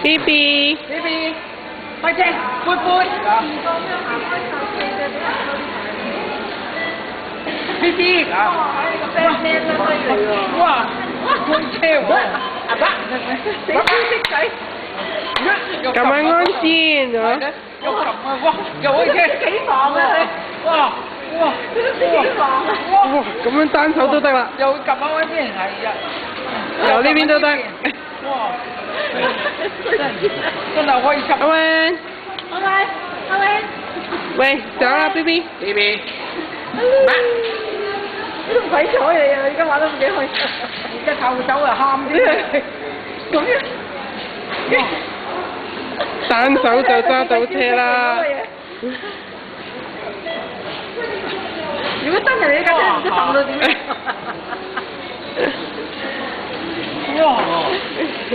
B B， ，BB，開車，杯杯。BB，哇，開車喎，阿爸，死識仔，咁樣安全啊！又撳啊，哇，又開車，幾忙啊你，哇！哇，咁樣單手都得啦，又撳下嗰邊係啊，由呢邊都得。哇！真係可以撳。阿文，喂，上啦 B B。BB，都唔使睬你啊！而家玩得咁幾開心。而家靠手啊，喊啲咁樣。單手就揸到車啦。如果真係你架車唔知抌到點？哇！